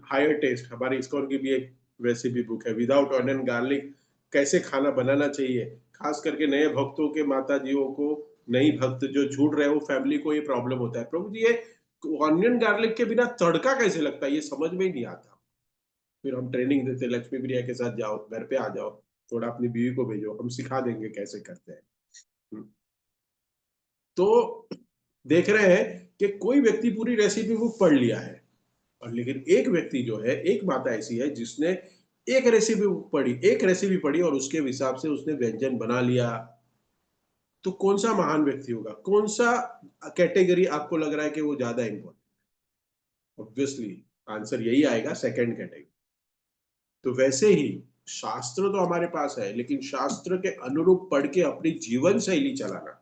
हायर टेस्ट हमारी इस्कॉन की भी एक रेसिपी बुक है, विदाउट ऑनियन गार्लिक कैसे खाना बनाना चाहिए, खास करके नए भक्तों के माता जियों को, नई भक्त जो जुड़ रहे हैं वो फैमिली को ये प्रॉब्लम होता है, प्रभु जी ये ऑनियन गार्लिक के बिना तड़का कैसे लगता है, ये समझ में ही नहीं आता। फिर हम ट्रेनिंग देते, लक्ष्मी प्रिया के साथ जाओ, घर पे आ जाओ, थोड़ा अपनी बीवी को भेजो, हम सिखा देंगे कैसे करते हैं। हम्म, तो देख रहे हैं कि कोई व्यक्ति पूरी रेसिपी बुक पढ़ लिया है, और लेकिन एक व्यक्ति जो है, एक माता ऐसी है जिसने एक रेसिपी बुक पढ़ी, एक रेसिपी पढ़ी और उसके हिसाब से उसने व्यंजन बना लिया। तो कौन सा महान व्यक्ति होगा, कौन सा कैटेगरी आपको लग रहा है कि वो ज्यादा इंपॉर्टेंट? ऑब्वियसली आंसर यही आएगा, सेकंड कैटेगरी। तो वैसे ही शास्त्र तो हमारे पास है, लेकिन शास्त्र के अनुरूप पढ़ के अपनी जीवन शैली चलाना,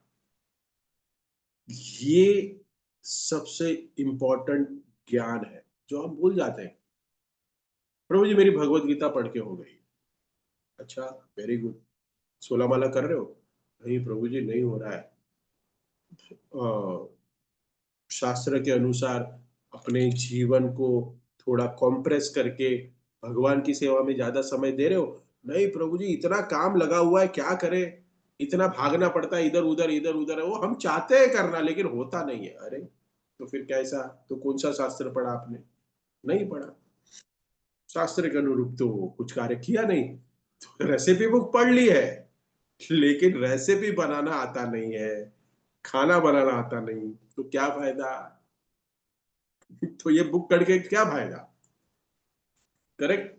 ये सबसे इंपॉर्टेंट ज्ञान है जो हम भूल जाते हैं। प्रभु जी मेरी भगवत गीता पढ़ के हो गई, अच्छा, वेरी गुड, 16 माला कर रहे हो? नहीं प्रभु जी नहीं हो रहा है। शास्त्र के अनुसार अपने जीवन को थोड़ा कॉम्प्रेस करके भगवान की सेवा में ज्यादा समय दे रहे हो? नहीं प्रभु जी इतना काम लगा हुआ है, क्या करें, इतना भागना पड़ता है, इधर उधर है, वो हम चाहते हैं करना लेकिन होता नहीं है। अरे तो फिर कैसा, तो कौन सा शास्त्र पढ़ा आपने? नहीं पढ़ा। शास्त्र के अनुरूप तो कुछ कार्य किया नहीं, तो रेसिपी बुक पढ़ ली है, लेकिन रेसिपी बनाना आता नहीं है, खाना बनाना आता नहीं, तो क्या फायदा? तो ये बुक पढ़ के क्या फायदा? करेक्ट।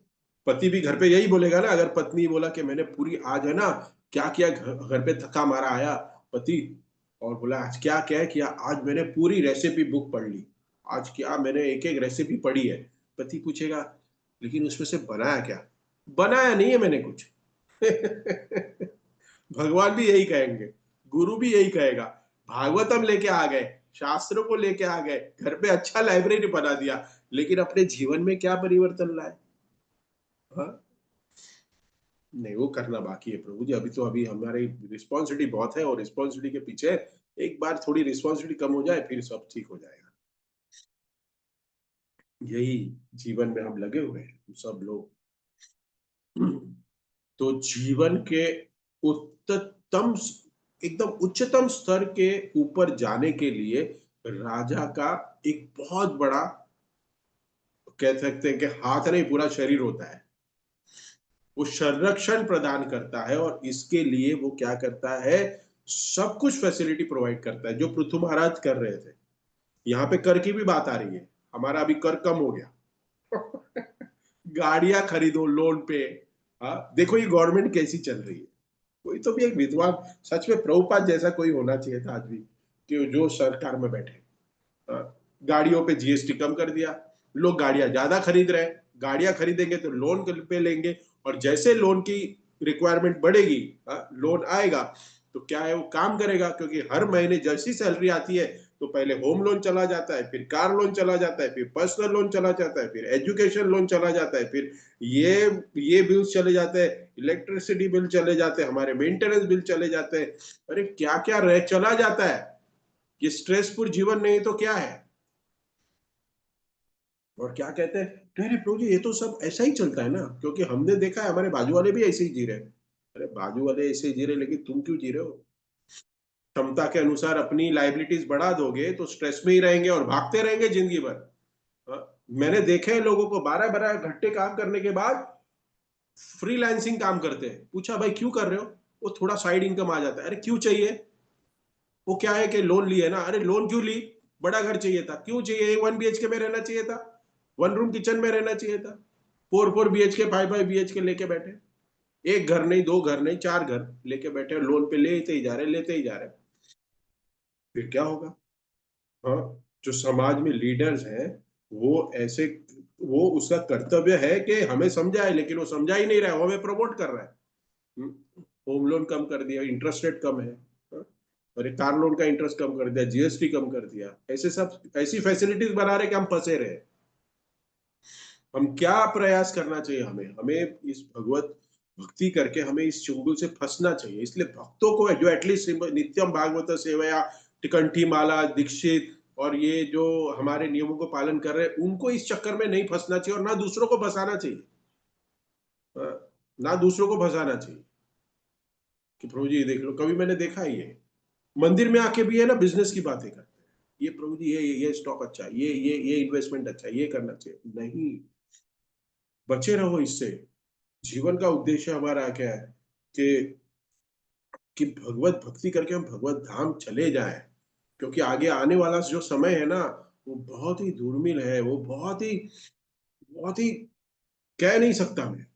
पति भी घर पे यही बोलेगा ना, अगर पत्नी बोला कि मैंने पूरी आज है ना क्या किया, घर पे थका मारा आया पति, और बोला आज क्या क्या किया, आज मैंने पूरी रेसिपी बुक पढ़ ली, आज क्या मैंने एक एक रेसिपी पढ़ी है। पति पूछेगा लेकिन उसमें से बनाया क्या? बनाया नहीं है मैंने कुछ। भगवान भी यही कहेंगे, गुरु भी यही कहेगा, भागवतम लेके आ गए, शास्त्रों को लेके आ गए, घर पे अच्छा लाइब्रेरी बना दिया, लेकिन अपने जीवन में क्या परिवर्तन लाए? हाँ, नहीं वो करना बाकी है प्रभु जी, अभी तो अभी हमारी रिस्पॉन्सिबिलिटी बहुत है, और रिस्पॉन्सिबिलिटी के पीछे एक बार थोड़ी रिस्पॉन्सिबिलिटी कम हो जाए फिर सब ठीक हो जाएगा। यही जीवन में हम लगे हुए हैं हम सब लोग। तो जीवन के उच्चतम, एकदम उच्चतम स्तर के ऊपर जाने के लिए राजा का एक बहुत बड़ा, कह सकते हैं कि हाथ नहीं पूरा शरीर होता है, वो संरक्षण प्रदान करता है, और इसके लिए वो क्या करता है, सब कुछ फैसिलिटी प्रोवाइड करता है जो पृथु महाराज कर रहे थे। यहाँ पे कर की भी बात आ रही है, हमारा अभी कर कम हो गया। गाड़ियां खरीदो लोन पे। हाँ देखो ये गवर्नमेंट कैसी चल रही है, कोई तो भी एक विद्वान, सच में प्रभुपाद जैसा कोई होना चाहिए था आज भी, कि जो सरकार में बैठे। हाँ, गाड़ियों पे जीएसटी कम कर दिया, लोग गाड़ियां ज्यादा खरीद रहे हैं, गाड़ियां खरीदेंगे तो लोन पे लेंगे, और जैसे लोन की रिक्वायरमेंट बढ़ेगी, लोन आएगा, तो क्या है वो काम करेगा, क्योंकि हर महीने जैसी सैलरी आती है तो पहले होम लोन चला जाता है, फिर कार लोन चला जाता है, फिर पर्सनल लोन चला जाता है, फिर एजुकेशन लोन चला जाता है, फिर ये ये बिल्स चले जाते हैं, इलेक्ट्रिसिटी बिल चले जाते हैं, हमारे मेंटेनेंस बिल चले जाते हैं, अरे क्या क्या रह चला जाता है। ये स्ट्रेसफुल जीवन नहीं तो क्या है? और क्या कहते हैं, नहीं नहीं प्रभु जी ये तो सब ऐसा ही चलता है ना, क्योंकि हमने देखा है हमारे बाजू वाले भी ऐसे ही जी रहे हैं। अरे बाजू वाले ऐसे ही जी रहे, लेकिन तुम क्यों जी रहे हो? क्षमता के अनुसार अपनी लाइबिलिटीज बढ़ा दोगे तो स्ट्रेस में ही रहेंगे और भागते रहेंगे जिंदगी भर। मैंने देखे हैं लोगों को 12-12 घंटे काम करने के बाद फ्रीलांसिंग काम करते हैं, पूछा भाई क्यों कर रहे हो, वो थोड़ा साइड इनकम आ जाता है, अरे क्यों चाहिए? वो क्या है कि लोन लिए ना, अरे लोन क्यों ली? बड़ा घर चाहिए था, क्यों चाहिए? 1 BHK में रहना चाहिए था, 1 रूम किचन में रहना चाहिए था, 4 4 BHK 5 5 BHK लेके बैठे, एक घर नहीं, दो घर नहीं, चार घर लेके बैठे, लोन पे लेते ही जा रहे, लेते ही जा रहे, फिर क्या होगा? हाँ, जो समाज में लीडर्स हैं वो ऐसे, वो उसका कर्तव्य है कि हमें समझाए, लेकिन वो समझा ही नहीं रहा है, वो हमें प्रमोट कर रहा है। होम लोन कम कर दिया, इंटरेस्ट रेट कम है, हाँ? और कार लोन का इंटरेस्ट कम कर दिया, जीएसटी कम कर दिया, ऐसे सब ऐसी फैसिलिटीज बना रहे कि हम फंसे रहे। हम क्या प्रयास करना चाहिए हमें? हमें इस भगवत भक्ति करके हमें इस चुंगल से फँसना चाहिए। इसलिए भक्तों को है जो एटलीस्ट नित्यम भागवत सेवया, कंठी माला, दीक्षित और ये जो हमारे नियमों को पालन कर रहे हैं, उनको इस चक्कर में नहीं फँसना चाहिए और ना दूसरों को फँसाना चाहिए। अ, ना दूसरों को फँसाना चाहिए कि प्रभु जी ये देख लो, कभी मैंने देखा है ये। मंदिर में आके भी है ना बिज़नेस की बातें करते हैं। ये प्रभु जी ये स्टॉक अच्छा है, ये इन्वेस्टमेंट अच्छा है, ये करना चाहिए। नहीं, बचे रहो इससे। जीवन का उद्देश्य हमारा क्या है कि भगवत भक्ति करके हम भगवत धाम चले जाएं, क्योंकि आगे आने वाला जो समय है ना, वो बहुत ही दुर्मिल है, वो बहुत ही कह नहीं सकता मैं,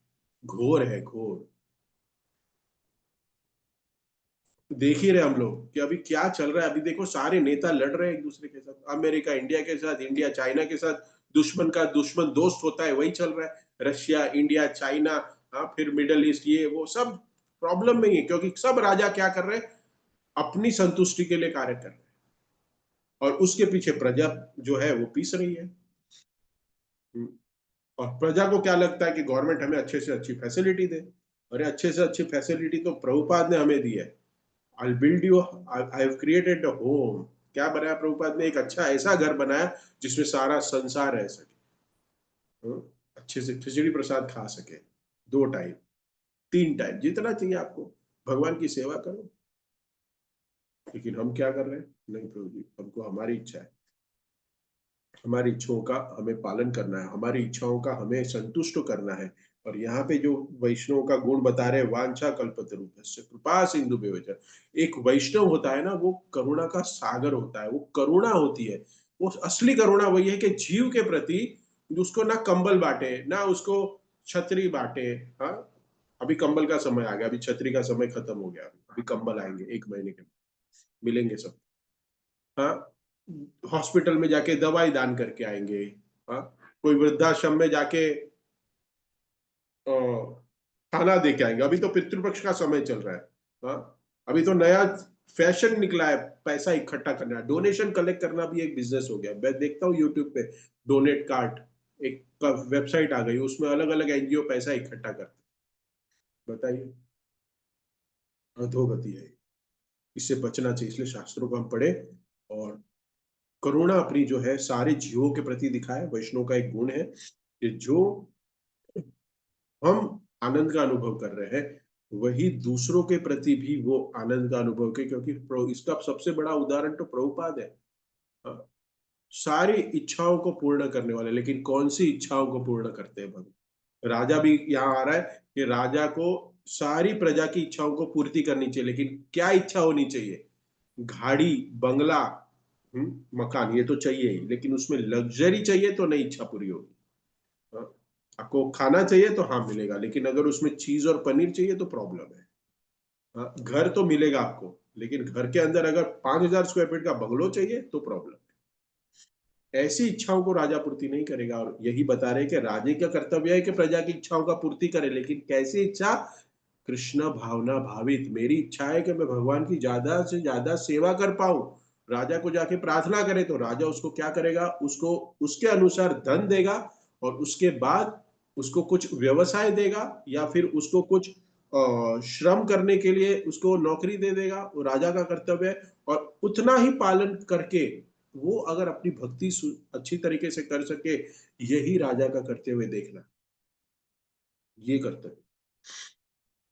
घोर है घोर। देख ही रहे हम लोग कि अभी क्या चल रहा है। अभी देखो सारे नेता लड़ रहे हैं एक दूसरे के साथ, अमेरिका इंडिया के साथ, इंडिया चाइना के साथ। दुश्मन का दुश्मन दोस्त होता है, वही चल रहा है। रशिया, इंडिया, चाइना, हाँ, फिर मिडल ईस्ट, ये वो सब प्रॉब्लम में ही है, क्योंकि सब राजा क्या कर रहे हैं, अपनी संतुष्टि के लिए कार्य कर रहे हैं और उसके पीछे प्रजा जो है वो पीस रही है। हम्म, और प्रजा को क्या लगता है कि गवर्नमेंट हमें अच्छे से अच्छी फैसिलिटी दे। अरे अच्छे से अच्छी फैसिलिटी तो प्रभुपाद ने हमें दी है। I build you, I have created a home. क्या बनाया प्रभुपाद ने? एक अच्छा ऐसा घर बनाया जिसमें सारा संसार रह सके। हम्म, अच्छे से खिचड़ी प्रसाद खा सके, 2 टाइम, 3 टाइम, जितना चाहिए आपको। भगवान की सेवा करो। लेकिन हम क्या कर रहे हैं? नहीं प्रभु जी, हमको हमारी इच्छा है, हमारी इच्छाओं का हमें पालन करना है, हमारी इच्छाओं का हमें संतुष्ट करना है। और यहाँ पे जो वैष्णव का गुण बता रहे, वांछा कल्पतरुभ्यश्च कृपा सिंधु व्यवच। एक वैष्णव होता है ना, वो करुणा का सागर होता है, वो करुणा होती है। वो असली करुणा वही है कि जीव के प्रति उसको ना कंबल बांटे, ना उसको छतरी बांटे। हाँ, अभी कंबल का समय आ गया, अभी छतरी का समय खत्म हो गया, अभी कंबल आएंगे 1 महीने के, मिलेंगे सब। हाँ, हॉस्पिटल में जाके दवाई दान करके आएंगे। हाँ, कोई वृद्धाश्रम में जाके अ, खाना दे के आएंगे। अभी तो पितृपक्ष का समय चल रहा है। हाँ, अभी तो नया फैशन निकला है, पैसा इकट्ठा करना, डोनेशन कलेक्ट करना भी एक बिजनेस हो गया। मैं देखता हूँ यूट्यूब पे डोनेट कार्ड, एक वेबसाइट आ गई, उसमें अलग अलग एनजीओ पैसा इकट्ठा करते हैं। बताइए, अधोगति है। इससे बचना चाहिए, इसलिए शास्त्रों को हम पढ़े और करुणा अपनी जो है सारे जीवों के प्रति दिखाए। वैष्णव का एक गुण है कि जो हम आनंद का अनुभव कर रहे हैं, वही दूसरों के प्रति भी वो आनंद का अनुभव के, क्योंकि इसका सबसे बड़ा उदाहरण तो प्रभुपाद है। हाँ, सारी इच्छाओं को पूर्ण करने वाले, लेकिन कौन सी इच्छाओं को पूर्ण करते हैं भगवान? राजा भी यहाँ आ रहा है कि राजा को सारी प्रजा की इच्छाओं को पूर्ति करनी चाहिए, लेकिन क्या इच्छा होनी चाहिए? गाड़ी, बंगला, मकान, ये तो चाहिए ही, लेकिन उसमें लग्जरी चाहिए तो नहीं इच्छा पूरी होगी। हाँ, आपको खाना चाहिए तो हाँ मिलेगा, लेकिन अगर उसमें चीज और पनीर चाहिए तो प्रॉब्लम है। हाँ, घर तो मिलेगा आपको, लेकिन घर के अंदर अगर 5,000 स्क्वायर फीट का बंगलो चाहिए तो प्रॉब्लम। ऐसी इच्छाओं को राजा पूर्ति नहीं करेगा। और यही बता रहे कि राजे का कर्तव्य है कि प्रजा की इच्छाओं का पूर्ति करे, लेकिन कैसी इच्छा? कृष्ण भावना भावित। मेरी इच्छा है कि मैं भगवान की ज्यादा से ज्यादा सेवा कर पाऊं। राजा को जाके प्रार्थना करे तो राजा उसको क्या करेगा? उसको उसके अनुसार धन देगा और उसके बाद उसको कुछ व्यवसाय देगा या फिर उसको कुछ श्रम करने के लिए उसको नौकरी दे देगा। वो राजा का कर्तव्य है। और उतना ही पालन करके वो अगर अपनी भक्ति अच्छी तरीके से कर सके, यही राजा का करते हुए देखना, ये कर्तव्य।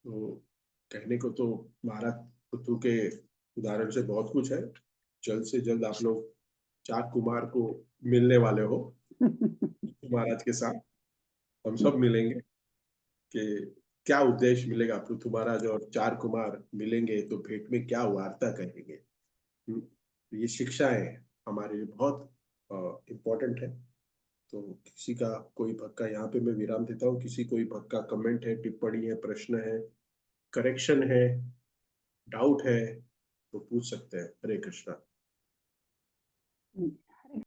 तो कहने को तो महाराज पुत्तू के उदाहरण से बहुत कुछ है। जल्द से जल्द आप लोग 4 कुमार को मिलने वाले हो महाराज के साथ, हम सब मिलेंगे कि क्या उद्देश्य मिलेगा। पृथु महाराज और 4 कुमार मिलेंगे तो भेंट में क्या वार्ता करेंगे। ये शिक्षाएं हमारे लिए बहुत इम्पोर्टेंट है। तो किसी का कोई भक्त का यहाँ पे मैं विराम देता हूँ। किसी कोई भक्त का कमेंट है, टिप्पणी है, प्रश्न है, करेक्शन है, डाउट है, तो पूछ सकते हैं। हरे कृष्णा।